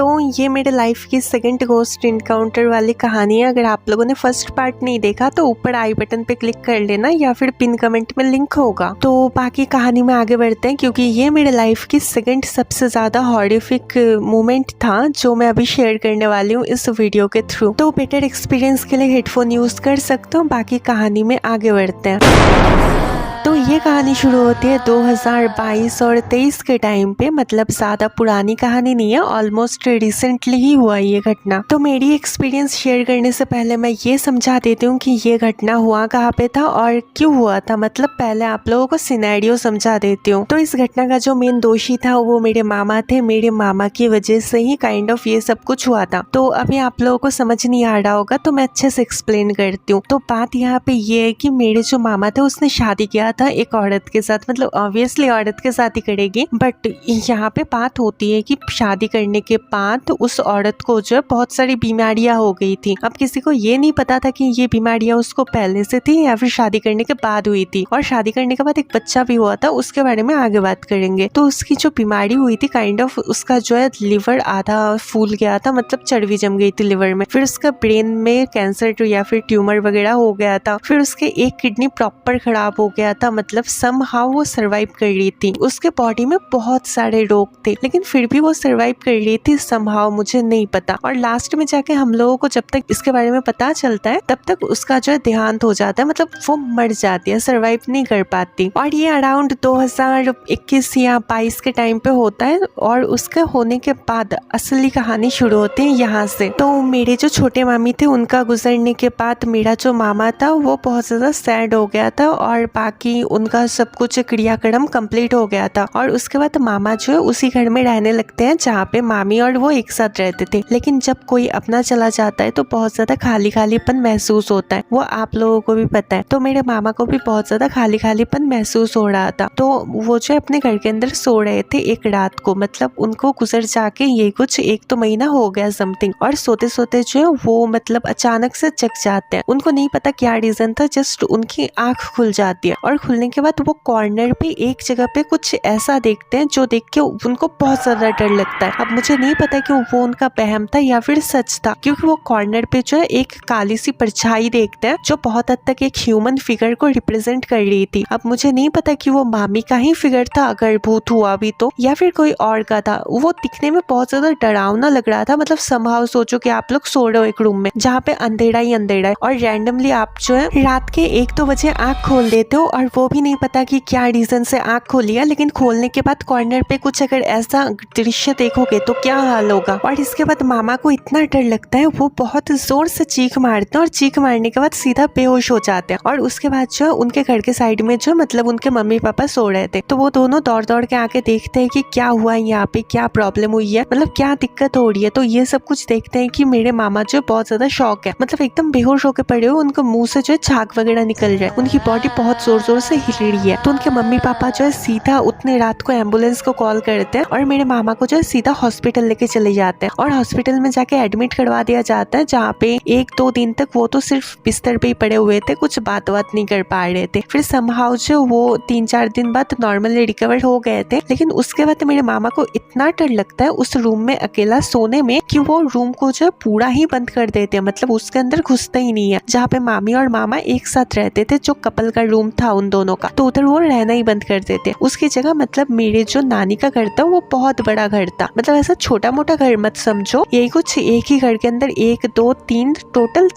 तो ये मेरे लाइफ की सेकंड घोस्ट इनकाउंटर वाली कहानी है। अगर आप लोगों ने फर्स्ट पार्ट नहीं देखा तो ऊपर आई बटन पे क्लिक कर लेना या फिर पिन कमेंट में लिंक होगा। तो बाकी कहानी में आगे बढ़ते हैं, क्योंकि ये मेरे लाइफ की सेकंड सबसे ज्यादा हॉरिफिक मोमेंट था जो मैं अभी शेयर करने वाली हूँ इस वीडियो के थ्रू। तो बेटर एक्सपीरियंस के लिए हेडफोन यूज कर सकते हो। बाकी कहानी में आगे बढ़ते हैं। तो ये कहानी शुरू होती है 2022 और 23 के टाइम पे, मतलब ज़्यादा पुरानी कहानी नहीं है, ऑलमोस्ट रिसेंटली ही हुआ ये घटना। तो मेरी एक्सपीरियंस शेयर करने से पहले मैं ये समझा देती हूँ कि ये घटना हुआ कहाँ पे था और क्यों हुआ था। मतलब पहले आप लोगों को सिनेरियो समझा देती हूँ। तो इस घटना का जो मेन दोषी था वो मेरे मामा थे। मेरे मामा की वजह से ही काइंड ऑफ ये सब कुछ हुआ था। तो अभी आप लोगों को समझ नहीं आ रहा होगा तो मैं अच्छे से एक्सप्लेन करती हूँ। तो बात यहाँ पे ये है कि मेरे जो मामा थे उसने शादी किया था एक औरत के साथ, मतलब ऑब्वियसली औरत के साथ ही करेगी, बट यहाँ पे बात होती है कि शादी करने के बाद उस औरत को जो बहुत सारी बीमारियां हो गई थी। अब किसी को ये नहीं पता था कि ये बीमारियां उसको पहले से थी या फिर शादी करने के बाद हुई थी। और शादी करने के बाद एक बच्चा भी हुआ था, उसके बारे में आगे बात करेंगे। तो उसकी जो बीमारी हुई थी काइंड ऑफ उसका जो है लिवर आधा फूल गया था, मतलब चर्बी जम गई थी लिवर में। फिर उसका ब्रेन में कैंसर या फिर ट्यूमर वगैरह हो गया था। फिर उसके एक किडनी प्रॉपर खराब हो गया था, मतलब समहाउ वो सरवाइव कर रही थी। उसके बॉडी में बहुत सारे रोग थे लेकिन फिर भी वो सरवाइव कर रही थी समहाउ, मुझे नहीं पता। और लास्ट में जाके हम लोगों को जब तक इसके बारे में पता चलता है तब तक उसका जो है देहांत हो जाता है, मतलब वो मर जाती है, सरवाइव नहीं कर पाती। और ये अराउंड 2021 या 22 के टाइम पे होता है। और उसके होने के बाद असली कहानी शुरू होती है यहाँ से। तो मेरे जो छोटे मामी थे उनका गुजरने के बाद मेरा जो मामा था वो बहुत ज्यादा सैड हो गया था और बाकी उनका सब कुछ क्रियाक्रम कंप्लीट हो गया था। और उसके बाद मामा जो है उसी घर में रहने लगते हैं जहाँ पे मामी और वो एक साथ रहते थे। लेकिन जब कोई अपना चला जाता है तो बहुत ज्यादा खाली खालीपन महसूस होता है, वो आप लोगों को भी पता है। तो मेरे मामा को भी बहुत ज्यादा खाली खालीपन महसूस हो रहा था। तो वो जो अपने घर के अंदर सो रहे थे एक रात को, मतलब उनको गुजर जाके ये कुछ 1-2 महीना हो गया समथिंग। और सोते सोते जो है वो मतलब अचानक से जग जाते हैं। उनको नहीं पता क्या रीजन था, जस्ट उनकी आंख खुल जाती है। और खुलने के बाद वो कॉर्नर पे एक जगह पे कुछ ऐसा देखते हैं जो देख के उनको बहुत ज्यादा डर लगता है। अब मुझे नहीं पता कि वो उनका वहम था या फिर सच था, क्योंकि वो कॉर्नर पे जो है एक काली सी परछाई देखते हैं जो बहुत हद तक एक ह्यूमन फिगर को रिप्रेजेंट कर रही थी। अब मुझे नहीं पता कि वो मामी का ही फिगर था अगर भूत हुआ भी तो, या फिर कोई और का था। वो दिखने में बहुत ज्यादा डरावना लग रहा था। मतलब समहाउ सोचो कि आप लोग सो रहे हो एक रूम में जहाँ पे अंधेरा ही अंधेरा है और रैंडमली आप जो है रात के 1-2 बजे आँख खोल देते हो और वो भी नहीं पता कि क्या रीजन से आँख खोली है। लेकिन खोलने के बाद कॉर्नर पे कुछ अगर ऐसा दृश्य देखोगे तो क्या हाल होगा। और इसके बाद मामा को इतना डर लगता है, वो बहुत जोर से चीख मारते हैं और चीख मारने के बाद सीधा बेहोश हो जाते हैं। और उसके बाद जो उनके घर के साइड में जो मतलब उनके मम्मी पापा सो रहे थे, तो वो दोनों दौड़ दौड़ के आके देखते हैं कि क्या हुआ है यहाँ पे, क्या प्रॉब्लम हुई है, मतलब क्या दिक्कत हो रही है। तो ये सब कुछ देखते हैं कि मेरे मामा जो बहुत ज्यादा शॉक है, मतलब एकदम बेहोश होकर पड़े हो, उनके मुंह से जो है झाग वगैरह निकल रहा है, उनकी बॉडी बहुत जोर जोर से हिल रही है। तो उनके मम्मी पापा जो है सीधा उतने रात को एम्बुलेंस को कॉल करते हैं और मेरे मामा को जो है सीधा हॉस्पिटल लेके चले जाते हैं। और हॉस्पिटल में जाके एडमिट करवा दिया जाता है, जहाँ पे 1-2 दिन तक वो तो सिर्फ बिस्तर पे ही पड़े हुए थे, कुछ बात नहीं कर पा रहे थे। फिर समहाउ जो वो 3-4 दिन बाद नॉर्मली रिकवर हो गए थे। लेकिन उसके बाद मेरे मामा को इतना डर लगता है उस रूम में अकेला सोने में कि वो रूम को जो पूरा ही बंद कर देते हैं, मतलब उसके अंदर घुसते ही नहीं है। जहाँ पे मामी और मामा एक साथ रहते थे, जो कपल का रूम था उन दोनों का, तो उधर वो रहना ही बंद कर देते। उसकी जगह मतलब मेरे जो नानी का घर था वो बहुत बड़ा घर था, मतलब ऐसा छोटा मोटा घर मत समझो। यही कुछ एक ही घर के अंदर 1-2-3 टोटल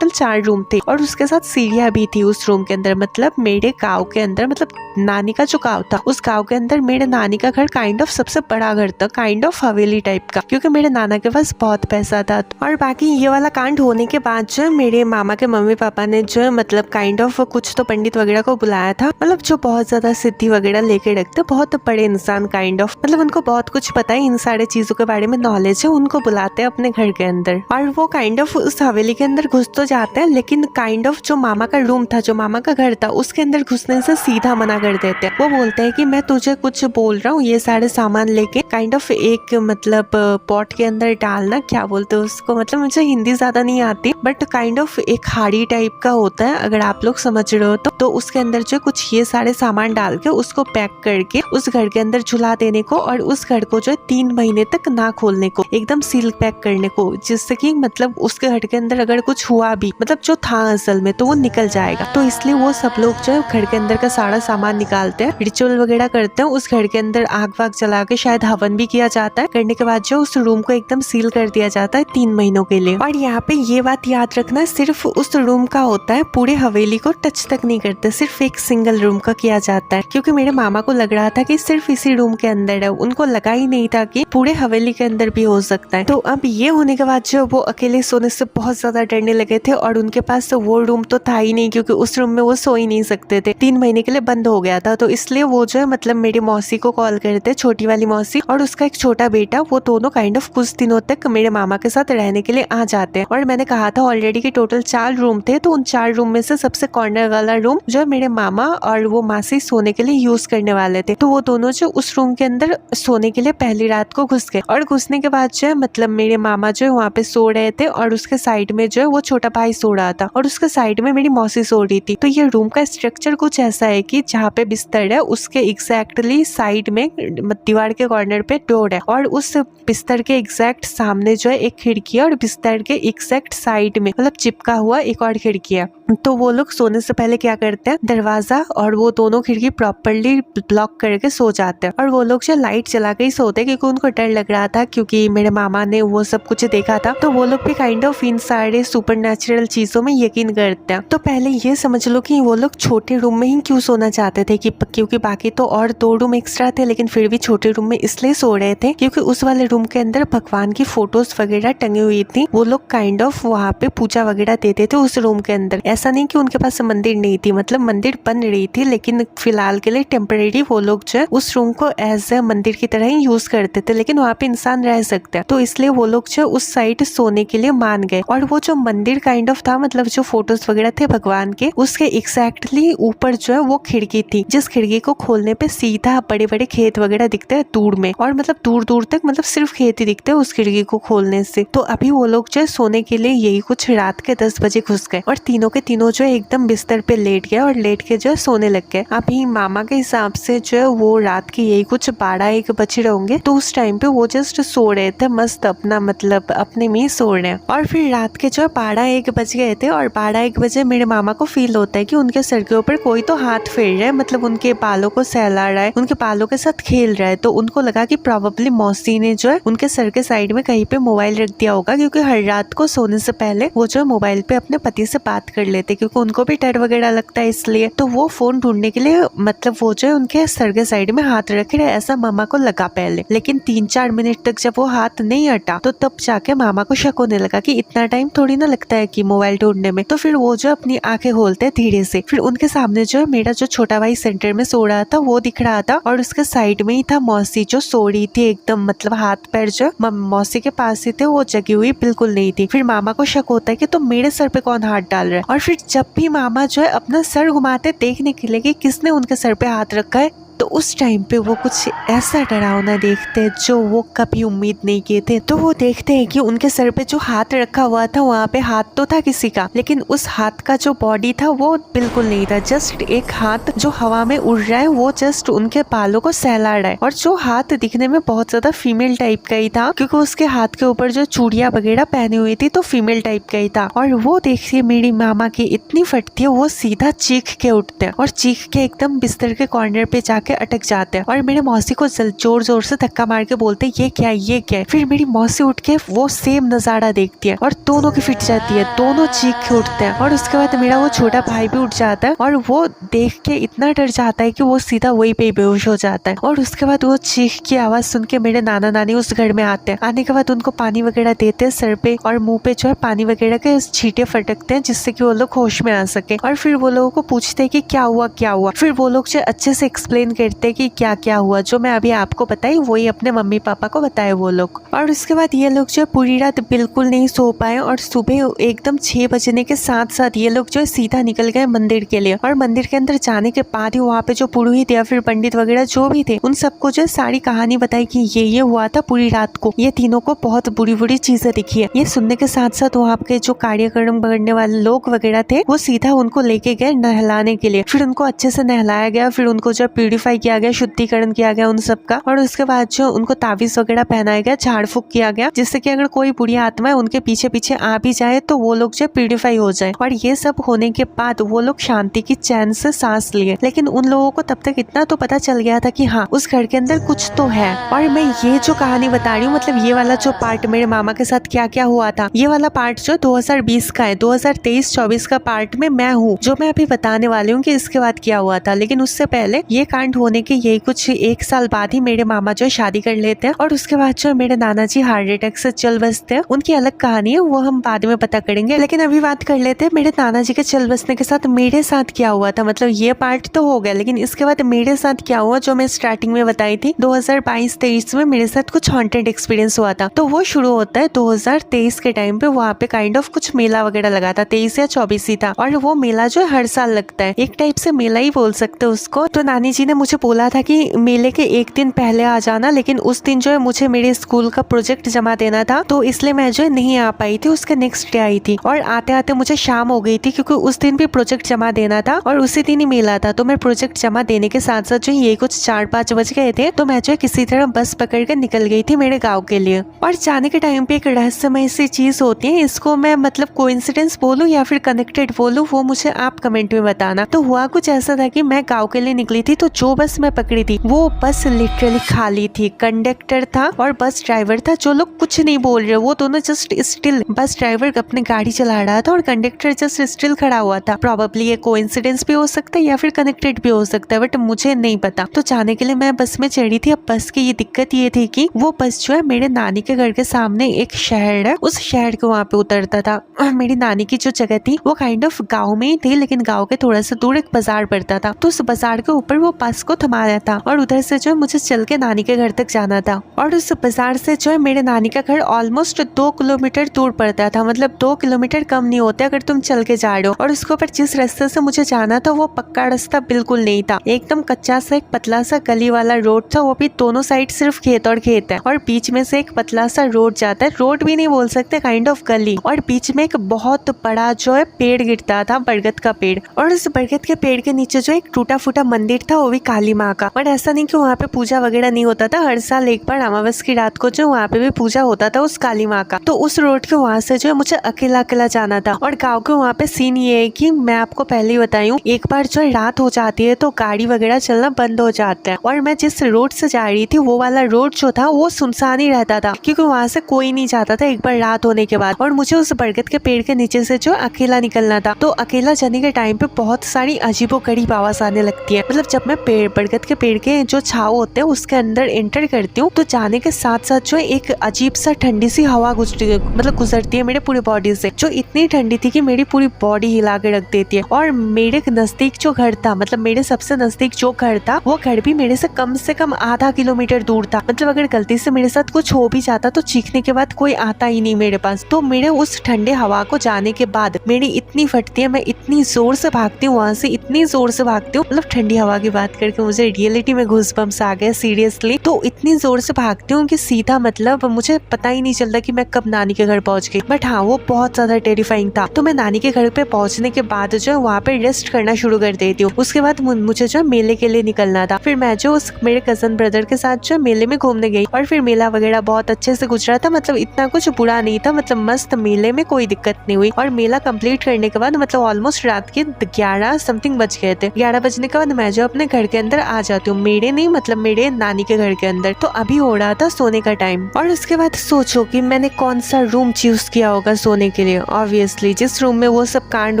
4 रूम थे और उसके साथ सीढ़ियां भी थी उस रूम के अंदर। मतलब मेरे गाँव के अंदर, मतलब नानी का जो गाँव था उस गाँव के अंदर मेरे नानी का घर काइंड ऑफ सबसे बड़ा घर था, काइंड ऑफ हवेली टाइप का, क्योंकि मेरे नाना के पास बहुत पैसा था। और बाकी ये वाला कांड होने के बाद जो मेरे मामा के मम्मी पापा ने जो है मतलब काइंड ऑफ कुछ तो पंडित वगैरह को बुलाया था, मतलब जो बहुत ज्यादा सिद्धि वगैरह लेके रखते, बहुत बड़े इंसान काइंड ऑफ, मतलब उनको बहुत कुछ पता है, इन सारे चीजों के बारे में नॉलेज है। उनको बुलाते हैं अपने घर के अंदर और वो काइंड ऑफ उस हवेली के अंदर घुस तो जाते हैं, लेकिन काइंड ऑफ जो मामा का रूम था, जो मामा का घर था, उसके अंदर घुसने से सीधा मना कर देते हैं। वो बोलते हैं कि मैं तुझे कुछ बोल रहा हूँ, ये सारे सामान लेके काइंड ऑफ एक मतलब पॉट के अंदर डालना, क्या बोलते हैं उसको, मतलब मुझे हिंदी ज्यादा नहीं आती, बट काइंड ऑफ एक हाड़ी टाइप का होता है अगर आप लोग समझ रहे हो तो तो उसके अंदर जो कुछ ये सारे सामान डाल के उसको पैक करके उस घर के अंदर झुला देने को और उस घर को जो 3 महीने तक ना खोलने को, एकदम सील पैक करने को, जिससे कि मतलब उसके घर के अंदर अगर कुछ हुआ भी, मतलब जो था असल में, तो वो निकल जाएगा। तो इसलिए वो सब लोग जो घर के अंदर का सारा सामान निकालते हैं, रिचुअल वगैरह करते हैं, उस घर के अंदर आग वाग जला के शायद हवन भी किया जाता है। करने के बाद जो उस रूम को एकदम सील कर दिया जाता है 3 महीनों के लिए। और यहाँ पे ये बात याद रखना, सिर्फ उस रूम का होता है, पूरे हवेली को टच तक नहीं करते, सिर्फ एक सिंगल रूम का किया जाता है। क्योंकि मेरे मामा को लग रहा था कि सिर्फ इसी रूम के अंदर है, उनको लगा ही नहीं था कि पूरे हवेली के अंदर भी हो सकता है। तो अब ये होने के बाद जो वो अकेले सोने से बहुत ज्यादा डरने लगे थे और उनके पास तो वो रूम तो था ही नहीं, क्योंकि उस रूम में वो सो ही नहीं सकते थे, 3 महीने के लिए बंद हो गया था। तो इसलिए वो जो है मतलब मेरी मौसी को कॉल करते, छोटी वाली मौसी और उसका एक छोटा बेटा, वो दोनों काइंड ऑफ कुछ दिनों तक मेरे मामा के साथ रहने के लिए आ जाते हैं। और मैंने कहा था ऑलरेडी कि टोटल 4 रूम थे, तो उन 4 रूम में से सबसे कॉर्नर वाला रूम जो मेरे मामा और वो मासी सोने के लिए यूज करने वाले थे, तो वो दोनों जो उस रूम के अंदर सोने के लिए पहली रात को घुस गए। और घुसने के बाद जो है मतलब मेरे मामा जो है वहाँ पे सो रहे थे और उसके साइड में जो है वो छोटा भाई सो रहा था और उसके साइड में मेरी मौसी सो रही थी। तो ये रूम का स्ट्रक्चर कुछ ऐसा है कि जहाँ पे बिस्तर है उसके एग्जैक्टली साइड में दीवार के कॉर्नर पे डोर है और उस बिस्तर के एग्जैक्ट सामने जो है एक खिड़की है और बिस्तर के एग्जैक्ट साइड में मतलब चिपका हुआ एक और खिड़की है। तो वो लोग सोने से पहले क्या करते हैं, दरवाजा और वो दोनों खिड़की प्रॉपर्ली ब्लॉक करके सो जाते हैं। और वो लोग जो लाइट जला के ही सोते क्योंकि उनको डर लग रहा था, क्योंकि मेरे मामा ने वो सब कुछ देखा था। तो वो लोग भी काइंड ऑफ इन सारे सुपरनैचुरल चीजों में यकीन करते हैं। तो पहले ये समझ लो कि वो लोग छोटे रूम में ही क्यों सोना चाहते थे, कि क्योंकि बाकी तो और 2 रूम एक्स्ट्रा थे, लेकिन फिर भी छोटे रूम में इसलिए सो रहे थे क्योंकि उस वाले रूम के अंदर भगवान की फोटोज वगैरह टंगी हुई थी। वो लोग काइंड ऑफ वहाँ पे पूजा वगैरह देते थे उस रूम के अंदर। ऐसा नहीं कि उनके पास मंदिर नहीं थी, मतलब मंदिर बन रही थी, लेकिन फिलहाल के लिए टेम्परेरी वो लोग जो है उस रूम को एज ए मंदिर की तरह ही यूज करते थे, लेकिन वहाँ पे इंसान रह सकते हैं। तो इसलिए वो लोग जो उस साइड सोने के लिए मान गए। और वो जो मंदिर काइंड ऑफ था, मतलब जो फोटोज वगैरह थे भगवान के, उसके एग्जैक्टली ऊपर जो है वो खिड़की थी, जिस खिड़की को खोलने पे सीधा बड़े बड़े खेत वगैरह दिखते हैं दूर में, और मतलब दूर दूर तक मतलब सिर्फ खेत ही दिखते हैं उस खिड़की को खोलने से। तो अभी वो लोग जो है सोने के लिए यही कुछ रात के 10 बजे घुस गए और तीनों के तीनों जो है एकदम बिस्तर पे लेट गए और लेट के जो है सोने लग गए। अभी मामा के हिसाब से जो है वो रात के यही कुछ 12-1 बज रहे होंगे। तो उस टाइम पे वो जस्ट सो रहे थे मस्त अपना, मतलब अपने में ही सो रहे हैं। और फिर रात के जो है 12-1 बज गए थे और 12-1 बजे मेरे मामा को फील होता है कि उनके सर के ऊपर कोई तो हाथ फेर रहा है, मतलब उनके बालों को सहला रहा है, उनके बालों के साथ खेल रहा है। तो उनको लगा कि प्रोबेबली मौसी ने जो है उनके सर के साइड में कहीं पे मोबाइल रख दिया होगा, क्योंकि हर रात को सोने से पहले वो जो मोबाइल पे अपने पति से बात कर लेते, क्योंकि उनको भी डर वगैरह लगता है इसलिए। तो वो फोन ढूंढने के लिए मतलब वो जो है उनके सर के साइड में हाथ रख रहे, ऐसा मामा को लगा पहले। लेकिन 3-4 मिनट तक जब वो हाथ नहीं हटा तो तब जाके मामा को शक होने लगा कि इतना टाइम थोड़ी ना लगता है कि मोबाइल ढूंढने में। तो फिर वो जो अपनी आंखें खोलते हैं धीरे से, फिर उनके सामने जो है मेरा जो छोटा भाई सेंटर में सो रहा था वो दिख रहा था और उसके साइड में ही था मौसी जो सो रही थी एकदम, मतलब हाथ पैर जो मौसी के पास ही थे, वो जगी हुई बिल्कुल नहीं थी। फिर मामा को शक होता है कि तो मेरे सर पे कौन हाथ डाल रहा है। और फिर जब भी मामा जो है अपना सर घुमाते देखने के लिए कि किसने उनके सर पे हाथ रखा है, तो उस टाइम पे वो कुछ ऐसा डरावना देखते हैं जो वो कभी उम्मीद नहीं किए थे। तो वो देखते हैं कि उनके सर पे जो हाथ रखा हुआ था वहाँ पे हाथ तो था किसी का, लेकिन उस हाथ का जो बॉडी था वो बिल्कुल नहीं था। जस्ट एक हाथ जो हवा में उड़ रहा है, वो जस्ट उनके बालों को सहला रहा है। और जो हाथ दिखने में बहुत ज्यादा फीमेल टाइप का ही था, क्योंकि उसके हाथ के ऊपर जो चूड़ियां वगैरह पहनी हुई थी तो फीमेल टाइप का ही था। और वो देखिए मेरी मामा की इतनी फटती है, वो सीधा चीख के उठते हैं और चीख के एकदम बिस्तर के कॉर्नर पे जाके अटक जाते हैं। और मेरे मौसी को जोर जोर से धक्का मार के बोलते हैं ये क्या है, ये क्या है। फिर मेरी मौसी उठ के वो सेम नजारा देखती है और दोनों की फिट जाती है, दोनों चीख के उठते हैं। और उसके बाद मेरा वो छोटा भाई भी उठ जाता है और वो देख के इतना डर जाता है कि वो सीधा वही पे बेहोश हो जाता है। और उसके बाद वो चीख की आवाज सुन के मेरे नाना नानी उस घर में आते हैं। आने के बाद उनको पानी वगैरह देते हैं सर पे और मुंह पे जो है पानी वगैरह के छींटे फटकते हैं, जिससे कि वो लोग होश में आ सके। और फिर वो लोगों को पूछते हैं कि क्या हुआ क्या हुआ। फिर वो लोग जो अच्छे से एक्सप्लेन करते कि क्या क्या हुआ, जो मैं अभी आपको बताई वही अपने मम्मी पापा को बताए वो लोग। और उसके बाद ये लोग जो पूरी रात बिल्कुल नहीं सो पाए और सुबह एकदम 6 बजने के साथ साथ ये लोग जो सीधा निकल गए मंदिर के लिए। और मंदिर के अंदर जाने के बाद ही वहाँ पे जो पुरोहित या फिर पंडित वगैरह जो भी थे उन सबको जो सारी कहानी बताई कि ये हुआ था पूरी रात को, ये तीनों को बहुत बुरी बुरी चीजें दिखी है। ये सुनने के साथ साथ वहाँ के जो कार्यक्रम करने वाले लोग वगैरह थे वो सीधा उनको लेके गए नहलाने के लिए। फिर उनको अच्छे से नहलाया गया, फिर उनको जो प्यूरिफाई किया गया, शुद्धिकरण किया गया उन सबका। और उसके बाद जो उनको ताबीज वगैरह पहनाया गया, झाड़ फूक किया गया, जिससे कि अगर कोई बुरी आत्मा उनके पीछे पीछे आ भी जाए तो वो लोग जो प्यूरिफाई हो जाए। और ये सब होने के बाद वो लोग शांति की चैन से सांस लिए। लेकिन उन लोगों को तब तक इतना तो पता चल गया था कि हाँ उस घर के अंदर कुछ तो है। और मैं ये जो कहानी बता रही हूँ, मतलब ये वाला जो पार्ट मेरे मामा के साथ क्या क्या हुआ था, ये वाला पार्ट जो 2020 का है, 2023-24 का पार्ट में मैं हूँ, जो मैं अभी बताने वाली हूँ कि इसके बाद क्या हुआ था। लेकिन उससे पहले ये कांड होने के यही कुछ 1 साल बाद ही मेरे मामा जो शादी कर लेते हैं और उसके बाद जो मेरे नाना जी हार्ट अटैक से चल बसते हैं। उनकी अलग कहानी है, वो हम बाद में पता करेंगे। लेकिन अभी बात कर लेते हैं मेरे नाना जी के चल बसने के साथ मेरे साथ क्या हुआ था। मतलब ये पार्ट तो हो गया, लेकिन इसके बाद मेरे साथ क्या हुआ जो मैं स्टार्टिंग में बताई थी 2022-23 में मेरे साथ कुछ हॉन्टेड एक्सपीरियंस हुआ था। तो वो शुरू होता है 2023 के टाइम पे। वहाँ पे काइंड ऑफ कुछ मेला वगैरह लगा था, 23 या 24 ही था। और वो मेला जो हर साल लगता है, एक टाइप से मेला ही बोल सकते हो उसको। तो नानी जी ने मुझे बोला था कि मेले के एक दिन पहले आ जाना, लेकिन उस दिन जो है मुझे मेरे स्कूल का प्रोजेक्ट जमा देना था, तो इसलिए मैं जो है नहीं आ पाई थी। उसके नेक्स्ट डे आई थी और आते आते मुझे शाम हो गई थी, क्योंकि उस दिन भी प्रोजेक्ट जमा देना था और उसी दिन ही मेला था। तो मैं प्रोजेक्ट जमा देने के साथ साथ जो ये कुछ 4-5 बज गए थे, तो मैं जो है किसी तरह बस पकड़ के निकल गई थी मेरे गाँव के लिए। और जाने के टाइम पे एक रहस्यमय सी चीज होती है, इसको मैं मतलब कोइंसिडेंस बोलूं या फिर कनेक्टेड बोलूं, वो मुझे आप कमेंट में बताना। तो हुआ कुछ ऐसा था कि मैं गाँव के लिए निकली थी, तो जो बस मैं पकड़ी थी वो बस लिटरली खाली थी। कंडक्टर था और बस ड्राइवर था, जो लोग कुछ नहीं बोल रहे, वो दोनों जस्ट स्टिल, बस ड्राइवर अपनी गाड़ी चला रहा था और कंडक्टर जस्ट स्टिल खड़ा हुआ था। प्रॉबेबली ये कोइंसिडेंस भी हो सकता है या फिर कनेक्टेड भी हो सकता है, बट मुझे नहीं पता। तो जाने के लिए मैं बस में चढ़ी थी। अब बस की ये दिक्कत ये थी कि वो बस जो है मेरे नानी के घर के सामने एक शहर है, उस शहर के वहाँ पे उतरता था। मेरी नानी की जो जगह थी वो काइंड ऑफ गाँव में ही थी, लेकिन गाँव के थोड़ा सा दूर एक बाजार पड़ता था। तो उस बाजार के ऊपर वो बस को थमाया था और उधर से जो है मुझे चल के नानी के घर तक जाना था। और उस बाजार से जो है मेरे नानी का घर ऑलमोस्ट 2 किलोमीटर दूर पड़ता था। मतलब 2 किलोमीटर कम नहीं होते अगर तुम चल के जा रहे हो। और उसके ऊपर जिस रास्ते से मुझे जाना था वो पक्का रास्ता बिल्कुल नहीं था, एकदम कच्चा सा एक पतला सा गली वाला रोड था। वो भी दोनों साइड सिर्फ खेत और खेत है और बीच में से एक पतला सा रोड जाता है, रोड भी नहीं बोल सकते, काइंड ऑफ गली। और बीच में एक बहुत बड़ा जो है पेड़ गिरता था, बरगद का पेड़। और उस बरगद के पेड़ के नीचे जो एक टूटा फूटा मंदिर था, वो भी काली माँ का। और ऐसा नहीं कि वहाँ पे पूजा वगैरह नहीं होता था, हर साल एक बार अमावस की रात को जो वहाँ पे भी पूजा होता था उस काली माँ का। तो उस रोड के वहाँ से जो है मुझे अकेला अकेला जाना था। और गाँव के वहाँ पे सीन ये है कि मैं आपको पहले ही बताई हूँ, एक बार जो रात हो जाती है तो गाड़ी वगैरह चलना बंद हो जाता है। और मैं जिस रोड से जा रही थी वो वाला रोड जो था वो सुनसान ही रहता था, क्योंकि वहाँ से कोई नहीं जाता था एक बार रात होने के बाद। और मुझे उस बरगद के पेड़ के नीचे से जो अकेला निकलना था। तो अकेला जाने के टाइम पे बहुत सारी अजीबोगरीब आवाज आने लगती है। मतलब जब मैं बरगद के पेड़ के जो छाव होते हैं उसके अंदर एंटर करती हूँ, तो जाने के साथ साथ जो एक अजीब सा ठंडी सी हवा गुजरती है मेरे पूरी बॉडी से, जो इतनी ठंडी थी कि मेरी पूरी बॉडी हिला के रख देती है। और मेरे नजदीक जो घर था, मतलब मेरे सबसे नजदीक जो घर था, वो घर भी मेरे से कम आधा किलोमीटर दूर था। मतलब अगर गलती से मेरे साथ कुछ हो भी जाता तो चीखने के बाद कोई आता ही नहीं मेरे पास। तो मेरे उस ठंडे हवा को जाने के बाद मेरी इतनी फटती है, मैं इतनी जोर से भागती हूँ वहां से, इतनी जोर से भागती हूँ। मतलब ठंडी हवा की बात करके मुझे रियलिटी में घूसबम्स आ गए सीरियसली। तो इतनी जोर से भागती हूँ कि सीधा मतलब मुझे पता ही नहीं चलता कि मैं कब नानी के घर पहुंच गई। बट हाँ, वो बहुत ज्यादा टेरिफाइंग था। तो मैं नानी के घर पे पहुंचने के बाद जो है वहाँ पे रेस्ट करना शुरू कर देती हूँ। उसके बाद मुझे जो मेले के लिए निकलना था। फिर मैं जो उस मेरे कजन ब्रदर के साथ जो मेले में घूमने गई और फिर मेला वगैरह बहुत अच्छे से गुजरा था। मतलब इतना कुछ बुरा नहीं था, मतलब मस्त, मेले में कोई दिक्कत नहीं हुई। और मेला कंप्लीट करने के बाद मतलब ऑलमोस्ट रात के 11 समथिंग बज गए थे। 11 बजने के बाद मैं जो अपने घर के अंदर आ जाती हूँ, मेरे नहीं मतलब मेरे नानी के घर के अंदर। तो अभी हो रहा था सोने का टाइम। और उसके बाद सोचो कि मैंने कौन सा रूम चूज किया होगा सोने के लिए। ऑब्वियसली जिस रूम में वो सब कांड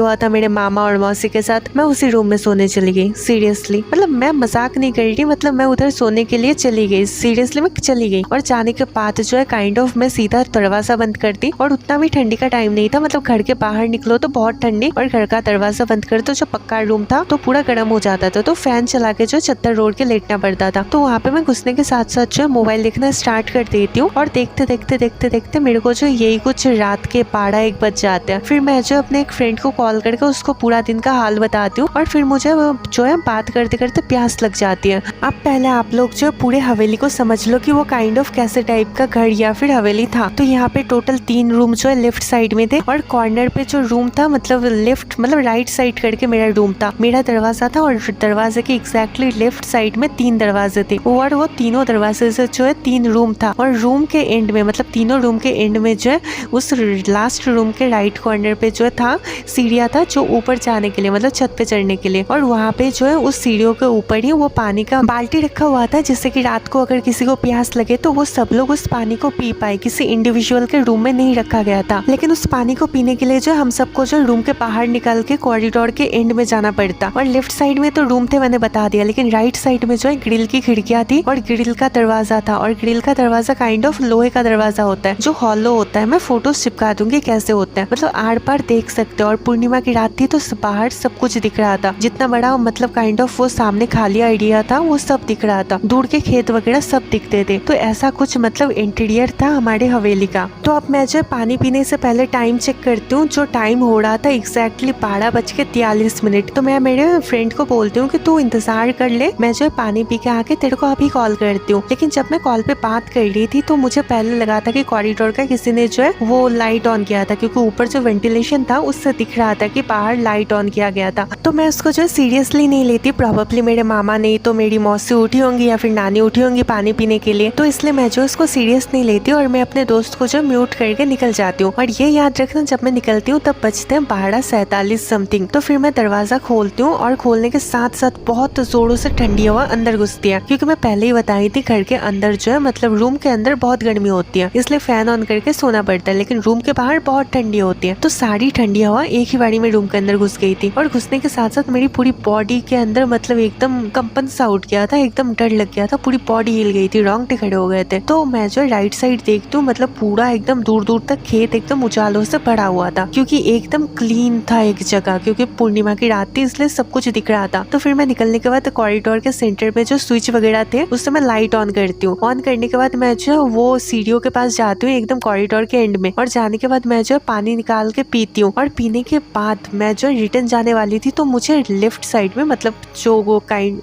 हुआ था मेरे मामा और मौसी के साथ, मैं उसी रूम में सोने चली गई। सीरियसली, मतलब मैं मजाक नहीं कर रही, मतलब मैं उधर सोने के लिए चली गई। सीरियसली मैं चली गई। और जाने के बाद जो है काइंड ऑफ मैं सीधा दरवाजा बंद करती। और उतना भी ठंडी का टाइम नहीं था, मतलब घर के बाहर निकलो तो बहुत ठंडी, और घर का दरवाजा बंद कर तो जो पक्का रूम था तो पूरा गर्म हो जाता था। तो फैन चला के जो चद्दर ओढ़ के लेटना पड़ता था। तो वहाँ पे मैं घुसने के साथ साथ जो मूवल देखना स्टार्ट कर देती हूँ और देखते देखते मेरे को जो यही कुछ रात के 12-1 बज जाते हैं। फिर मैं जो अपने एक फ्रेंड को कॉल करके उसको पूरा दिन का हाल बताती हूँ और फिर मुझे जो है बात करते करते प्यास लग जाती है। अब पहले आप लोग जो पूरे हवेली को समझ लो कि वो काइंड ऑफ कैसे टाइप का घर या फिर हवेली था। तो यहाँ पे टोटल 3 रूम जो है लेफ्ट साइड में थे और कॉर्नर पे जो रूम था मतलब लेफ्ट मतलब राइट साइड करके मेरा रूम था, मेरा दरवाजा था और दरवाजे के एग्जैक्टली लेफ्ट साइड में 3 दरवाजे थे और वो तीनों दरवाजे से जो है 3 रूम था और रूम के एंड में मतलब तीनों रूम के एंड में जो है उस लास्ट रूम के राइट कॉर्नर पे जो था सीढ़ियाँ था जो ऊपर जाने के लिए मतलब छत पे चढ़ने के लिए, और वहाँ पे जो है उस सीढ़ियों के ऊपर ही वो पानी का बाल्टी रखा हुआ था जिससे कि रात को अगर किसी को प्यास लगे तो वो सब लोग उस पानी को पी पाए। किसी इंडिविजुअल के रूम में नहीं रखा गया था, लेकिन उस पानी को पीने के लिए जो हम सबको जो रूम के बाहर निकल के कॉरिडोर के एंड में जाना पड़ता। और लेफ्ट साइड में तो रूम थे मैंने बता दिया, लेकिन राइट साइड में जो है ग्रिल की खिड़कियाँ थी और ग्रिल का दरवाजा था और ग्रिल का दरवाजा काइंड ऑफ लोहे का दरवाजा होता है जो हॉलो होता है। मैं फोटोज चिपका दूंगी कैसे होता है, मतलब आर पार देख सकते हो। और पूर्णिमा की रात थी तो बाहर सब कुछ दिख रहा था, जितना बड़ा मतलब काइंड ऑफ वो सामने खाली एरिया था वो सब दिख रहा था, दूर के खेत वगैरह सब दिखते थे। तो ऐसा कुछ मतलब इंटीरियर था हमारे हवेली का। तो अब मैं जो पानी पीने से पहले टाइम चेक करती हूँ, जो टाइम हो रहा था एग्जैक्टली 12:43। तो मैं मेरे फ्रेंड को बोलती हूँ कि तू इंतजार कर ले, मैं जो पानी पी के आके तेरे को अभी कॉल करती हूँ। लेकिन जब मैं कॉल पे बात कर रही थी तो मुझे पहले लगा था कि कॉरिडोर का किसी ने जो है वो लाइट ऑन किया था, क्योंकि ऊपर जो वेंटिलेशन था उससे दिख रहा था कि बाहर लाइट ऑन किया गया था। तो मैं उसको जो सीरियसली नहीं लेती, प्रोबेबली मेरे मामा नहीं तो मेरी मौसी उठी होंगी या फिर नानी उठी होंगी पानी पीने के लिए, तो इसलिए मैं जो उसको सीरियस नहीं लेती और मैं अपने दोस्त को जो म्यूट करके निकल जाती हूँ। और ये याद रखना जब मैं निकलती हूँ तब बजते हैं 12:47 समथिंग। तो फिर मैं दरवाजा खोलती हूँ और खोलने के साथ साथ बहुत जोरों से ठंडी हवा अंदर घुसती है, क्योंकि मैं पहले ही बताई थी घर के अंदर जो है मतलब रूम के अंदर बहुत गर्मी होती है, इसलिए फैन ऑन करके सोना पड़ता है, लेकिन रूम के बाहर बहुत ठंडी होती है। तो सारी ठंडी हवा एक ही बारी में रूम के अंदर घुस गई थी और घुसने के साथ साथ मेरी पूरी बॉडी के अंदर मतलब एकदम कंपन सा उठ गया था, एकदम डर लग गया था, पूरी बॉडी हिल गई थी, रोंगटे खड़े हो गए थे। तो मैं जो राइट साइड देखती हूँ मतलब पूरा एकदम दूर दूर तक खेत एकदम उजालों से भरा हुआ था, क्योंकि एकदम क्लीन था एक जगह, क्योंकि पूर्णिमा की रात थी इसलिए सब कुछ दिख रहा था। तो फिर मैं निकलने के बाद कॉरिडोर के सेंटर में जो स्विच वगैरह थे उससे मैं लाइट ऑन करती हूँ। ऑन करने के बाद मैं जो वो सीढ़ियों के पास जाती हूँ एकदम कॉरिडोर के एंड में, और जाने के बाद मैं जो पानी निकाल के पीती हूँ। और पीने के बाद मैं जो रिटर्न जाने वाली थी तो मुझे लेफ्ट साइड में मतलब जो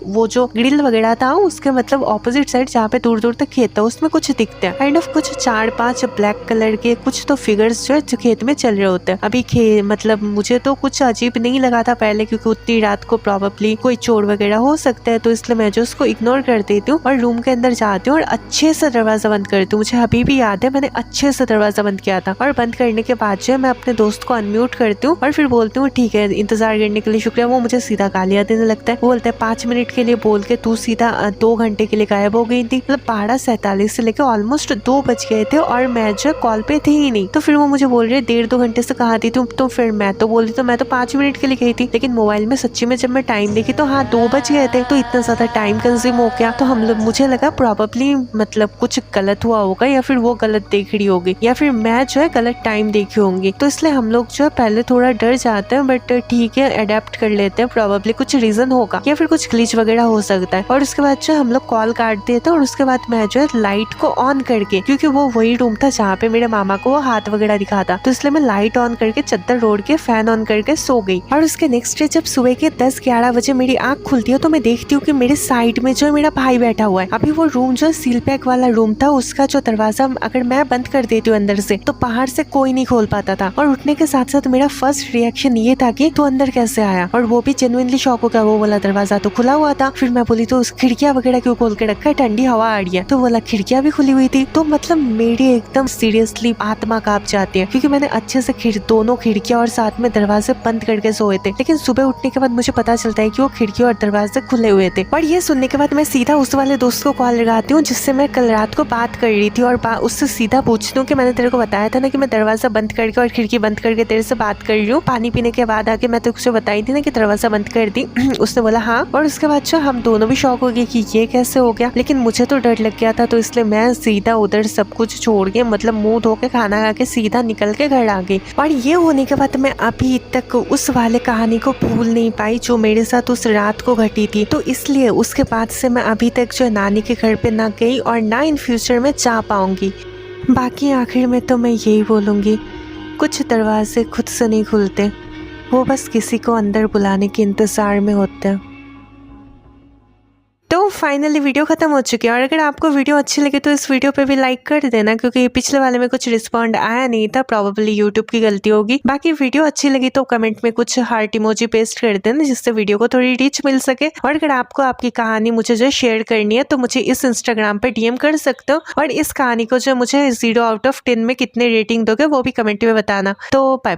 वो जो ग्रिल वगैरह था उसके मतलब ऑपोजिट साइड जहाँ पे दूर दूर तक खेत था उसमें कुछ दिखते हैं, काइंड ऑफ कुछ 4-5 ब्लैक कलर के कुछ तो फिगर्स जो खेत में चल रहे होते हैं। अभी मतलब मुझे तो कुछ अजीब नहीं लगा था पहले, क्योंकि उतनी रात को प्रॉबेबली कोई चोर वगैरह हो सकता है, तो इसलिए मैं जो उसको इग्नोर कर देती हूँ और रूम के अंदर जाती हूँ और अच्छे से दरवाजा बंद करती हूँ। मुझे अभी भी याद है मैंने अच्छे से दरवाजा बंद किया था। और बंद करने के बाद जो मैं अपने दोस्त को अनम्यूट करती हूँ और फिर बोलती हूँ ठीक है इंतजार करने के लिए शुक्रिया। वो मुझे सीधा गालियां देने लगता है, वो बोलता है 5 मिनट के लिए बोल के तू सीधा 2 घंटे के लिए गायब हो गई थी। मतलब 12:47 से लेकर ऑलमोस्ट 2 बज गए थे और मैं जो कॉल पे थी ही नहीं। तो फिर वो मुझे बोल रहे 1.5-2 घंटे से कहाँ थी तुम? तो फिर मैं तो बोली तो मैं तो 5 मिनट के लिए गई थी, लेकिन मोबाइल में सच्ची में जब मैं टाइम देखी तो हाँ 2 बज गए थे। तो इतना ज्यादा टाइम कंज्यूम हो गया, तो हम लोग मुझे लगा प्रॉबेबली मतलब कुछ गलत हुआ होगा या फिर वो गलत देख रही होगी या फिर मैं जो है गलत टाइम देखी होंगी। तो इसलिए हम लोग जो है पहले थोड़ा डर जाते हैं, बट ठीक है अडेप्ट कर लेते हैं, प्रॉबेबली कुछ रीजन होगा या फिर कुछ ग्लिच वगैरह हो सकता है। और उसके बाद जो हम लोग कॉल काट देते हैं और उसके बाद मैं जो है लाइट को ऑन करके, क्योंकि वो वही रूम था जहाँ पे मेरे मामा को वो हाथ वगैरह दिखा था, तो इसलिए मैं लाइट ऑन करके चद्दर ओढ़ के फैन ऑन करके सो गई। और उसके नेक्स्ट डे जब सुबह के 10-11 बजे मेरी आंख खुलती है तो मैं देखती हूँ कि मेरे साइड में जो मेरा भाई बैठा हुआ है। अभी वो रूम जो सील पैक वाला रूम था उसका जो दरवाजा अगर मैं बंद कर देती हूँ अंदर से तो बाहर से कोई नहीं खोल पाता था। और उठने के साथ साथ मेरा फर्स्ट रिएक्शन ये था कि तू अंदर कैसे आया, और वो भी जेन्युइनली शॉक हो गया, वो वाला दरवाजा तो खुला हुआ था। फिर मैं बोली तो उस खिड़कियां वगैरह क्यों खोल के रखा है, ठंडी हवा आ रही है, तो बोला खिड़कियां भी खुली हुई थी। तो मतलब मेरी एकदम सीरियसली आत्मा कांप जाती है, क्योंकि मैंने अच्छे से दोनों खिड़कियां और साथ में दरवाजे बंद करके सोए थे, लेकिन सुबह उठने के बाद मुझे पता चलता है कि वो खिड़की और दरवाजे खुले हुए थे। और ये सुनने के बाद मैं सीधा उस वाले दोस्त को कॉल लगाती हूँ जिससे मैं कल रात को बात कर रही थी और उससे सीधा पूछती हूँ कि मैंने तेरे को बताया था ना कि मैं दरवाजा बंद करके और खिड़की बंद करके तेरे से बात कर रही हूँ, पानी पीने के बाद आके मैं तुझे बताई थी ना कि दरवाजा बंद कर दी। उसने बोला हाँ। और उसके बाद जो हम दोनों भी शॉक हो गए कि ये कैसे हो गया, लेकिन मुझे तो डर लग गया था, तो इसलिए मैं सीधा उधर सब कुछ छोड़ के मतलब मुंह धो के खाना खा के सीधा निकल के घर आ गई। और ये होने के बाद मैं अभी तक उस वाले कहानी को भूल नहीं पाई जो मेरे साथ उस रात को घटी हुई थी, तो इसलिए उसके बाद से मैं अभी तक जो नानी के घर पे ना गई और ना इन फ्यूचर में जा पाऊंगी। बाकी आखिर में तो मैं यही बोलूँगी, कुछ दरवाजे खुद से नहीं खुलते, वो बस किसी को अंदर बुलाने के इंतज़ार में होते हैं। तो फाइनली वीडियो ख़त्म हो चुकी है, और अगर आपको वीडियो अच्छी लगे तो इस वीडियो पे भी लाइक कर देना, क्योंकि पिछले वाले में कुछ रिस्पॉन्ड आया नहीं था, प्रॉबेबली यूट्यूब की गलती होगी। बाकी वीडियो अच्छी लगी तो कमेंट में कुछ हार्ट इमोजी पेस्ट कर देना, जिससे वीडियो को थोड़ी रीच मिल सके। और अगर आपको आपकी कहानी मुझे जो शेयर करनी है तो मुझे इस इंस्टाग्राम पर DM कर सकते हो, और इस कहानी को जो मुझे 0 out of 10 में कितने रेटिंग दोगे वो भी कमेंट में बताना। तो बाय।